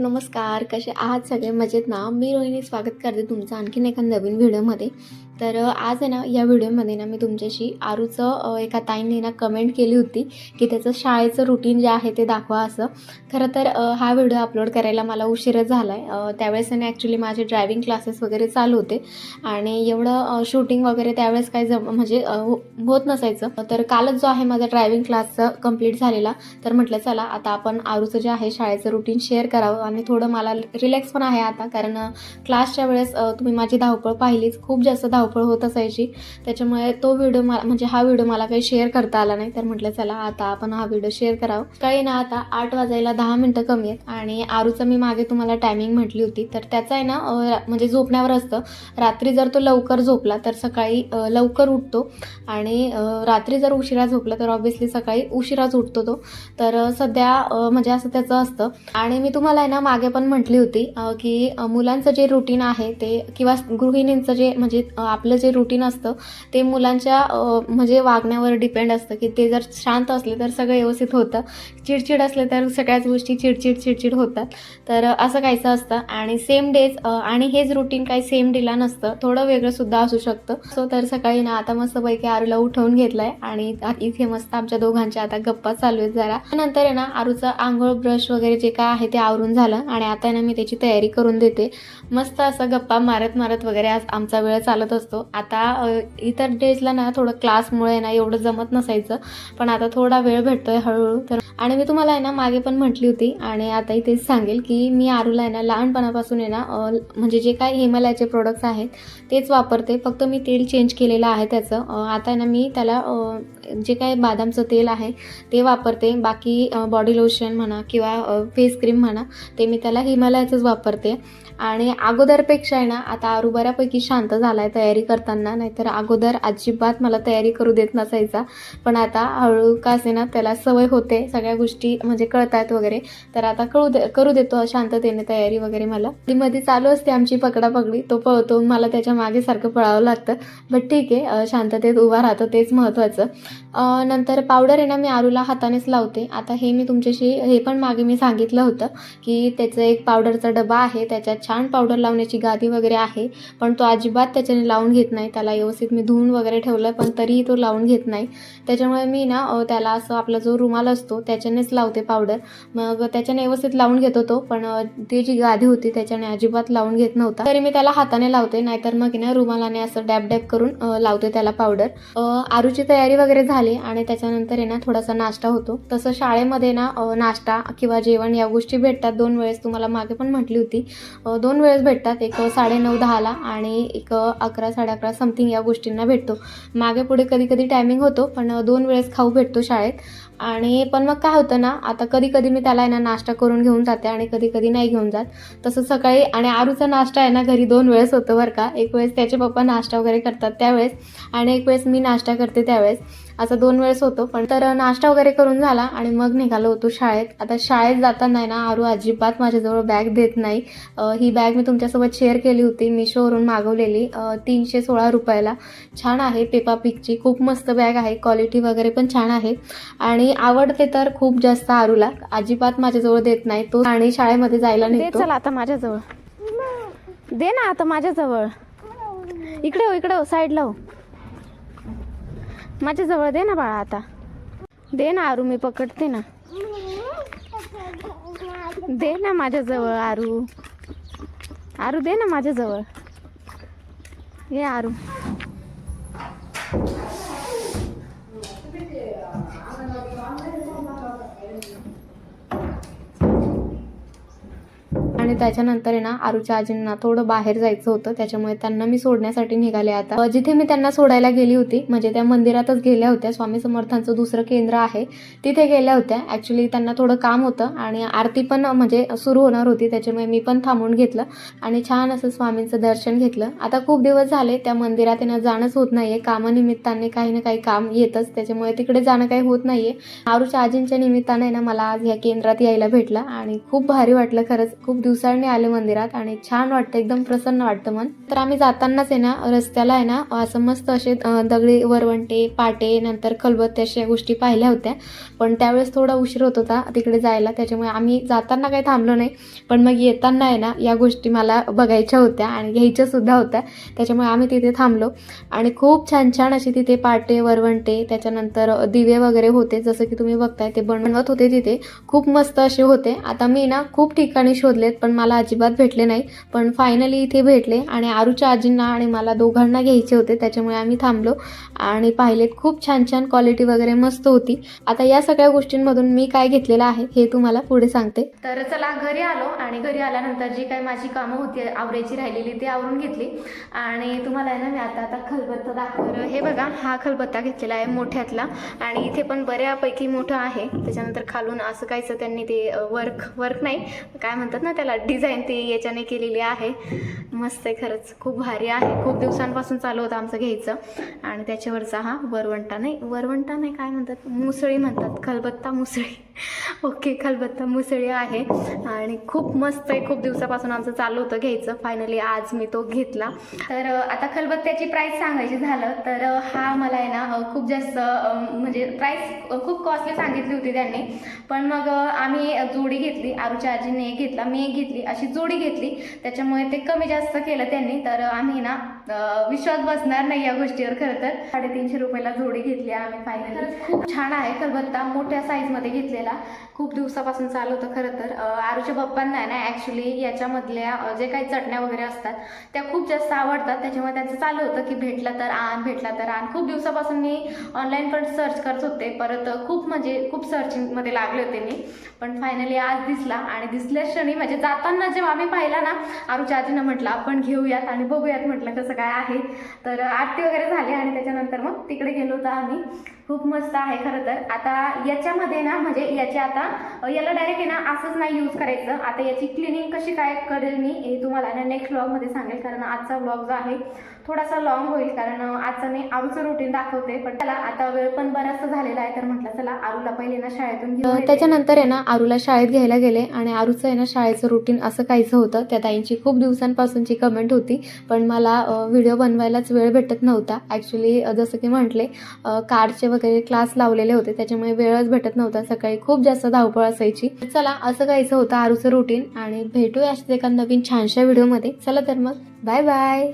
नमस्कार. कसे आहात सगळे? मजेत ना? मी रोहिणी स्वागत करते तुमचं आणखीन एका नवीन व्हिडिओमध्ये. तर आज आहे ना, या व्हिडिओमध्ये ना मी तुमच्याशी आरूचं एका ताईंनी ना कमेंट केली होती की त्याचं शाळेचं रुटीन जे आहे ते दाखवा असं. खरं तर हा व्हिडिओ अपलोड करायला मला उशीरच झाला आहे. त्यावेळेस ना ॲक्च्युली माझे ड्रायव्हिंग क्लासेस वगैरे चालू होते आणि एवढं शूटिंग वगैरे त्यावेळेस काही म्हणजे होत नसायचं. तर कालच जो आहे माझा ड्रायव्हिंग क्लासचा कंप्लीट झालेला. तर म्हटलं चला आता आपण आरूचं जे आहे शाळेचं रुटीन शेअर करावं आणि थोडं मला रिलॅक्स पण आहे आता, कारण क्लासच्या वेळेस तुम्ही माझी धावपळ पाहिलीच, खूप जास्त धावपळ होत असायची. त्याच्यामुळे तो व्हिडिओ म्हणजे हा व्हिडिओ मला काही शेअर करता आला नाही. तर म्हटलं चला आता आपण हा व्हिडिओ शेअर करावं. काही ना आता 8 वाजायला 10 मिनटं कमी आहेत आणि आरूचं मी मागे तुम्हाला टायमिंग म्हटली होती, तर त्याचं आहे ना म्हणजे झोपण्यावर असतं. रात्री जर तो लवकर झोपला तर सकाळी लवकर उठतो आणि रात्री जर उशिरा झोपला तर ऑब्व्हियसली सकाळी उशिराच उठतो तो. तर सध्या म्हणजे असं त्याचं असतं. आणि मी तुम्हाला आहे ना मागे पण म्हटली होती की मुलांचं जे रुटीन आहे ते किंवा गृहिणींचं जे म्हणजे आपलं जे रुटीन असतं ते मुलांच्या म्हणजे वागण्यावर डिपेंड असतं, की ते जर शांत असले तर सगळं व्यवस्थित होतं, चिडचिड असले तर सगळ्याच गोष्टी चिडचिड होतात. तर असं काहीचं असतं आणि सेम डेज आणि हेच रुटीन काही सेम डेला नसतं, थोडं वेगळं सुद्धा असू शकतं. सो तर सकाळी ना आता मस्तपैकी आरूला उठवून घेतलं आहे आणि इथे मस्त आमच्या दोघांच्या आता गप्पा चालू आहेत जरा. नंतर आहे ना आरूचं आंघोळ ब्रश वगैरे जे काय आहे ते आवरून झालं आणि आता ना मी त्याची तयारी करून देते. मस्त असं गप्पा मारत वगैरे आज आमचा वेळ चालत असतो. आता इतर डेजला ना थोडं क्लासमुळे ना एवढं जमत नसायचं, पण आता थोडा वेळ भेटतोय हळूहळू. तर आणि मी तुम्हाला आहे ना मागे पण म्हटली होती आणि आता इथेच सांगेल की मी आरूला आहे ना लहानपणापासून आहे ना म्हणजे जे काय हिमालयाचे प्रोडक्ट्स आहेत तेच वापरते, फक्त मी तेल चेंज केलेलं आहे त्याचं. आता आहे ना मी त्याला जे काही बदामचं तेल आहे ते वापरते. बाकी बॉडी लोशन म्हणा किंवा फेस क्रीम म्हणा ते मी त्याला हिमालयाचंच वापरते. आणि अगोदरपेक्षा आहे ना आता आरू बऱ्यापैकी शांत झाला आहे तयारी करताना, नाहीतर अगोदर अजिबात मला तयारी करू देत नसायचा. पण आता हळूहळू का असेना त्याला सवय होते, सगळ्या गोष्टी म्हणजे कळतात वगैरे, तर आता करू देतो शांततेने तयारी वगैरे. मला मध्ये चालू असते आमची पकडापकडी, तो पळतो मला त्याच्या मागे सारखं पळावं लागतं, बट ठीक आहे शांततेत उभा राहतो तेच महत्त्वाचं. नंतर पावडर आहे ना मी आरूला हातानेच लावते. आता हे मी तुमच्याशी हे पण मागे मी सांगितलं होतं की त्याचं एक पावडरचा डबा आहे, त्याच्यात छान पावडर लावण्याची गादी वगैरे आहे, पण तो अजिबात त्याच्याने लावून घेत नाही. त्याला व्यवस्थित मी धुवून वगैरे ठेवलं पण तरीही तो लावून घेत नाही. त्याच्यामुळे मी ना त्याला असं आपला जो रुमाल असतो त्याच्यानेच लावते पावडर. मग त्याच्याने व्यवस्थित लावून घेतो तो, पण ती जी गादी होती त्याच्याने अजिबात लावून घेत नव्हता. तरी मी त्याला हाताने लावते, नाहीतर मग ना रुमालाने असं डॅब करून लावते त्याला पावडर. आरूची तयारी वगैरे झाली आणि त्याच्यानंतर आहे ना थोडासा नाश्ता होतो. तसं शाळेमध्ये ना नाश्ता किंवा जेवण या गोष्टी भेटतात 2 वेळेस, तुम्हाला मागे पण म्हटली होती. 2 वेळेस भेटतात, एक 9:30-10ला आणि एक 11-11:30 समथिंग या गोष्टींना भेटतो. मागे पुढे कधी टायमिंग होतो, पण 2 वेळेस खाऊ भेटतो शाळेत. आणि पण मग काय होतं ना आता कधी मी त्याला आहे ना नाश्ता करून घेऊन जाते आणि कधी नाही घेऊन जात. तसं सकाळी आणि आरूचा नाश्ता आहे ना घरी 2 वेळेस होतो बरं का. एक वेळेस त्याचे पप्पा नाश्ता वगैरे करतात त्यावेळेस आणि एक वेळेस मी नाश्ता करते त्यावेळेस, असं 2 वेळेस होतो. पण तर नाश्ता वगैरे करून झाला आणि मग निघालो होतो शाळेत. आता शाळेत जाताना आहे ना आरू अजिबात माझ्याजवळ बॅग देत नाही. ही बॅग मी तुमच्यासोबत शेअर केली होती, मिशोवरून मागवलेली, 316 रुपयाला. छान आहे, पेपा पिगची खूप मस्त बॅग आहे, क्वालिटी वगैरे पण छान आहे आणि आवडते तर खूप जास्त आरूला. अजिबात माझ्याजवळ देत नाही तो आणि शाळेमध्ये जायला निघतो. चला आता माझ्याजवळ दे ना, आता माझ्याजवळ इकडे हो साईडला हो, माझ्याजवळ दे ना बाळा, आता दे ना आरू, मी पकडते ना, दे ना माझ्याजवळ आरू दे ना माझ्याजवळ, ये आरू. आणि त्याच्यानंतर आहे ना आरूच्या आजींना थोडं बाहेर जायचं होतं, त्याच्यामुळे त्यांना मी सोडण्यासाठी निघाले. आता जिथे मी त्यांना सोडायला गेली होती म्हणजे त्या मंदिरातच गेल्या होत्या, स्वामी समर्थांचं दुसरं केंद्र आहे तिथे गेल्या होत्या. ॲक्च्युली त्यांना थोडं काम होतं आणि आरती पण म्हणजे सुरू होणार होती, त्याच्यामुळे मी पण थांबून घेतलं आणि छान असं स्वामींचं दर्शन घेतलं. आता खूप दिवस झाले त्या मंदिरात येणं जाणंच होत नाहीये, कामानिमित्ताने काही ना काही काम येतच, त्याच्यामुळे तिकडे जाणं काही होत नाहीये. आरूच्या आजींच्या निमित्ताने ना मला आज ह्या केंद्रात यायला भेटलं आणि खूप भारी वाटलं खरंच. खूप दिवसांनी आले मंदिरात आणि छान वाटतं, एकदम प्रसन्न वाटतं मन. तर आम्ही जातानाच आहे ना रस्त्याला आहे ना असं मस्त असे दगडी वरवंटे, पाटे, नंतर खलबत्ते अशा गोष्टी पाहिल्या होत्या. पण त्यावेळेस थोडा उशीर होत होता तिकडे जायला, त्याच्यामुळे आम्ही जाताना काही थांबलो नाही. पण मग येताना आहे ना या गोष्टी मला बघायच्या होत्या आणि घ्यायच्या सुद्धा होत्या, त्याच्यामुळे आम्ही तिथे थांबलो. आणि खूप छान छान असे तिथे पाटे, वरवंटे, त्याच्यानंतर दिवे वगैरे होते, जसं की तुम्ही बघताय ते बनवत होते तिथे. खूप मस्त असे होते. आता मी ना खूप ठिकाणी शोधलेत पण मला अजिबात भेटले नाही, पण फायनली इथे भेटले आणि आरूच्या आजींना आणि मला दोघांना घ्यायचे होते, त्याच्यामुळे आम्ही थांबलो आणि पाहिलेत. खूप छान छान क्वालिटी वगैरे मस्त होती. आता या सगळ्या गोष्टींमधून मी काय घेतलेलं आहे हे तुम्हाला पुढे सांगते. तर चला घरी आलो आणि घरी आल्यानंतर जी काही माझी कामं होती आवरायची राहिलेली ती आवरून घेतली आणि तुम्हाला आहे ना मी आता खलबत्ता दाखवलं. हे बघा, हा खलबत्ता घेतलेला आहे मोठ्यातला आणि इथे पण बऱ्यापैकी मोठं आहे. त्याच्यानंतर खालून असं काहीचं त्यांनी ते वर्क नाही काय म्हणतात ना त्याला, डिझाईन ते याच्याने केलेली आहे. मस्त आहे खरंच, खूप भारी आहे. खूप दिवसांपासून चालू होतं आमचं घ्यायचं. आणि त्याच्यावरचा हा वरवंटा नाही काय म्हणतात, मुसळी म्हणतात, खलबत्ता मुसळी. ओके, खलबत्ता मुसळी आहे आणि खूप मस्त आहे. खूप दिवसापासून आमचं चालू होतं घ्यायचं. फायनली आज मी तो घेतला. तर आता खलबत्त्याची प्राईस सांगायची झालं तर हा मला आहे ना खूप जास्त म्हणजे प्राईस खूप कॉस्टली सांगितली होती त्यांनी. पण मग आम्ही जोडी घेतली, आरूच्या आजीने एक घेतला, मी एक घेतली, अशी जोडी घेतली. त्याच्यामुळे ते कमी जास्त केलं त्यांनी. तर आम्ही ना विश्वास बसणार नाही या गोष्टीवर. खरं तर 350 रुपयाला जोडी घेतली आम्ही फायनली. खूप छान आहे खलबत्ता, मोठ्या साईजमध्ये घेतलेला. खूप दिवसापासून चालू होतं. खरं तर आरूच्या पप्पांना आहे ना ॲक्च्युली याच्यामधल्या जे काही चटण्या वगैरे असतात त्या खूप जास्त आवडतात, त्याच्यामुळे त्यांचं चालू होतं की भेटला तर आण. खूप दिवसापासून मी ऑनलाईन पण सर्च करत होते, परत खूप सर्चिंगमध्ये लागले होते मी. पण फायनली आज दिसला आणि दिसल्या क्षणी म्हणजे जाताना जेव्हा आम्ही पाहिला ना, आरूच्या आजीनं म्हटलं आपण घेऊयात आणि बघूयात, म्हटलं कसं काय आहे. तर आरती वगैरे झाली आणि त्याच्यानंतर मग तिकडे गेलो होतो आम्ही. खूप मस्त आहे खरं तर. आता याच्यामध्ये ना म्हणजे याला डायरेक्ट आहे ना असंच नाही यूज करायचं. आता याची क्लिनिंग कशी काय करेल मी हे तुम्हाला ना नेक्स्ट व्लॉगमध्ये सांगेल, कारण आजचा व्लॉग जो आहे थोडासा लॉंग होईल, कारण आजचं मी आरूचं रुटीन दाखवते. पण त्याला आता वेळ पण बराचसा झालेला आहे, तर म्हटलं चला आरूला पहिले ना शाळेतून घेऊन त्याच्यानंतर आहे ना आरूला शाळेत घ्यायला गेले आणि आरूचं आहे ना शाळेचं रुटीन असं काहीचं होतं. त्या ताईंची खूप दिवसांपासूनची कमेंट होती, पण मला व्हिडिओ बनवायलाच वेळ भेटत नव्हता. ॲक्च्युली जसं की म्हटले कारचे वगैरे क्लास लावलेले होते, त्याच्यामुळे वेळच भेटत नव्हता. सकाळी खूप जास्त धावपळ असायची. चला असं काहीचं होतं आरूचं रुटीन आणि भेटूया अशाच एका नवीन छानशा व्हिडिओमध्ये. चला तर मग बाय बाय.